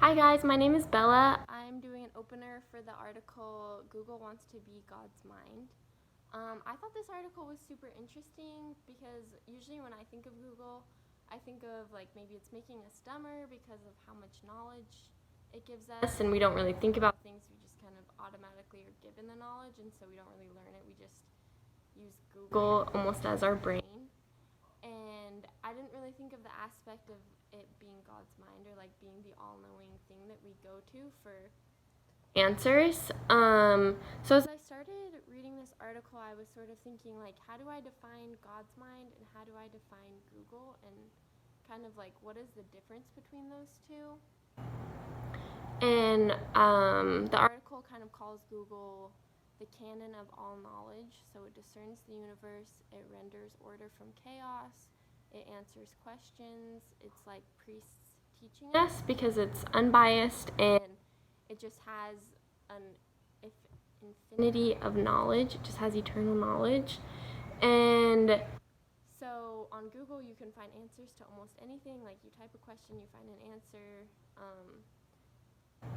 Hi guys, my name is Bella. I'm doing an opener for the article Google Wants to Be God's Mind. I thought this article was super interesting because usually when I think of Google, I think of like maybe it's making us dumber because of how much knowledge it gives us, and we don't really think about things. We just kind of automatically are given the knowledge, and so we don't really learn it. We just use Google almost as our brain. And I didn't really think of the aspect of it being God's mind or like being the all-knowing thing that we go to for answers. So as I started reading this article, I was sort of thinking like, how do I define God's mind and how do I define Google, and kind of like what is the difference between those two? And the article kind of calls Google the canon of all knowledge. So it discerns the universe, it renders order from chaos, it answers questions. It's like priests teaching us because it's unbiased and it just has an infinity of knowledge. It just has eternal knowledge. And so on Google, you can find answers to almost anything. Like you type a question, you find an answer.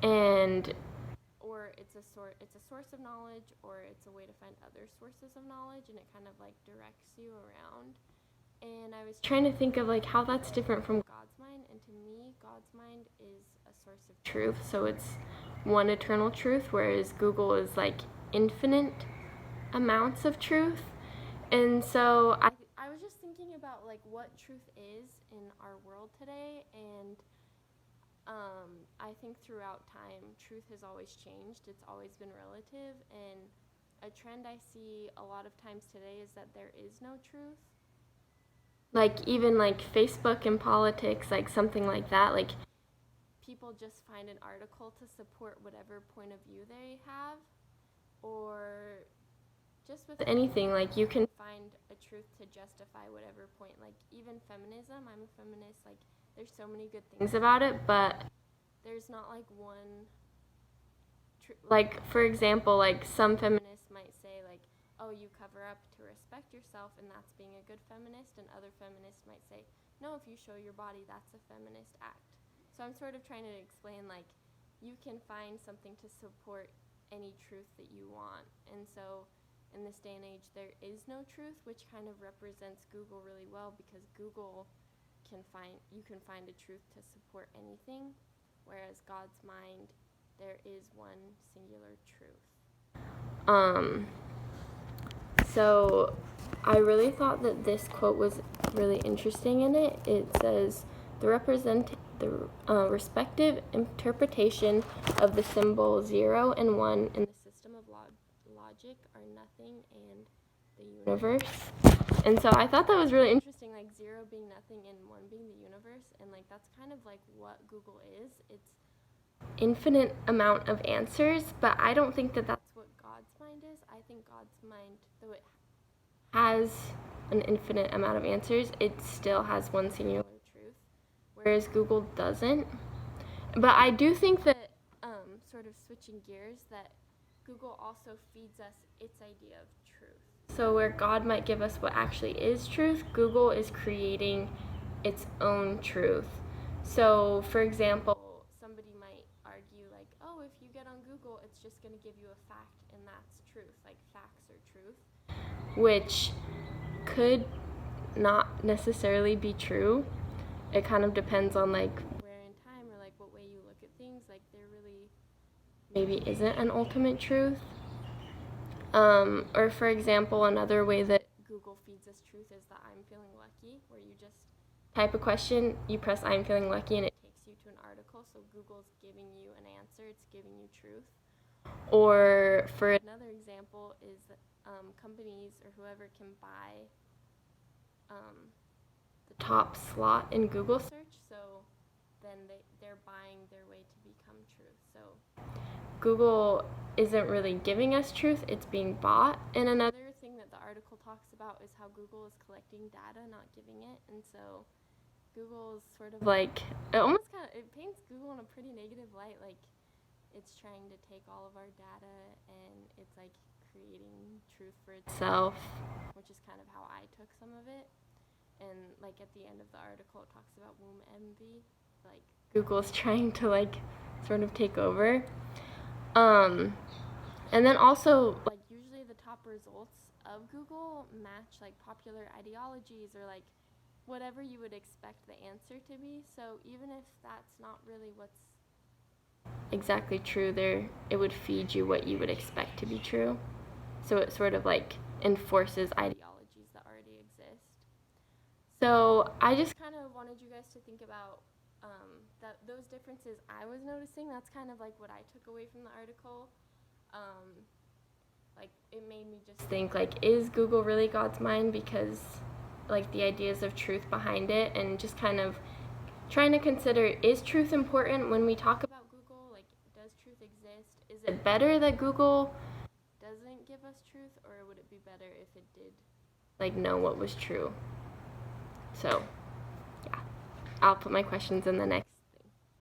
And or it's a source of knowledge, or it's a way to find other sources of knowledge, and it kind of like directs you around. And I was trying to think of like how that's different from God's mind, and to me God's mind is a source of truth, so it's one eternal truth, whereas Google is like infinite amounts of truth. And so I was just thinking about like what truth is in our world today, and I think throughout time, truth has always changed. It's always been relative, and a trend I see a lot of times today is that there is no truth. Like even like Facebook and politics, like something like that. Like people just find an article to support whatever point of view they have, or just with anything. Like you can find a truth to justify whatever point. Like even feminism, I'm a feminist. Like there's so many good things about it, but there's not like one like for example, like some feminists might say like, oh, you cover up to respect yourself and that's being a good feminist, and other feminists might say, no, if you show your body, that's a feminist act. So I'm sort of trying to explain like you can find something to support any truth that you want. And so in this day and age there is no truth, which kind of represents Google really well, because Google you can find a truth to support anything, whereas God's mind, there is one singular truth. So I really thought that this quote was really interesting in it. It says, the respective interpretation of the symbol 0 and 1 in the system of logic are nothing and the universe. And so I thought that was really interesting, like 0 being nothing and 1 being the universe, and like that's kind of like what Google is. It's infinite amount of answers, but I don't think that that's what God's mind is. I think God's mind, though it has an infinite amount of answers, it still has one singular truth, whereas Google doesn't. But I do think that, sort of switching gears, that Google also feeds us its idea of truth. So where God might give us what actually is truth, Google is creating its own truth. So for example, somebody might argue like, oh, if you get on Google, it's just going to give you a fact and that's truth, like facts are truth, which could not necessarily be true. It kind of depends on like where in time or like what way you look at things. Like there really maybe isn't an ultimate truth. Or for example, another way that Google feeds us truth is the I'm feeling lucky, where you just type a question, you press I'm feeling lucky, and it takes you to an article. So Google's giving you an answer, it's giving you truth. Or for another example is that companies or whoever can buy the top slot in Google search, so then they're buying their way to become truth. So Google isn't really giving us truth, it's being bought. And another thing that the article talks about is how Google is collecting data, not giving it. And so Google is sort of like, it paints Google in a pretty negative light, like it's trying to take all of our data and it's like creating truth for itself, which is kind of how I took some of it. And like at the end of the article it talks about womb envy, like Google's trying to like sort of take over. And then also, like, usually the top results of Google match like popular ideologies or like whatever you would expect the answer to be. So even if that's not really what's exactly true there, it would feed you what you would expect to be true. So it sort of like enforces ideologies that already exist. So I just kind of wanted you guys to think about that those differences I was noticing. That's kind of like what I took away from the article. Um, like it made me just think like, is Google really God's mind? Because like the ideas of truth behind it, and just kind of trying to consider, is truth important when we talk about Google? Like, does truth exist? Is it better that Google doesn't give us truth, or would it be better if it did like know what was true? So yeah, I'll put my questions in the next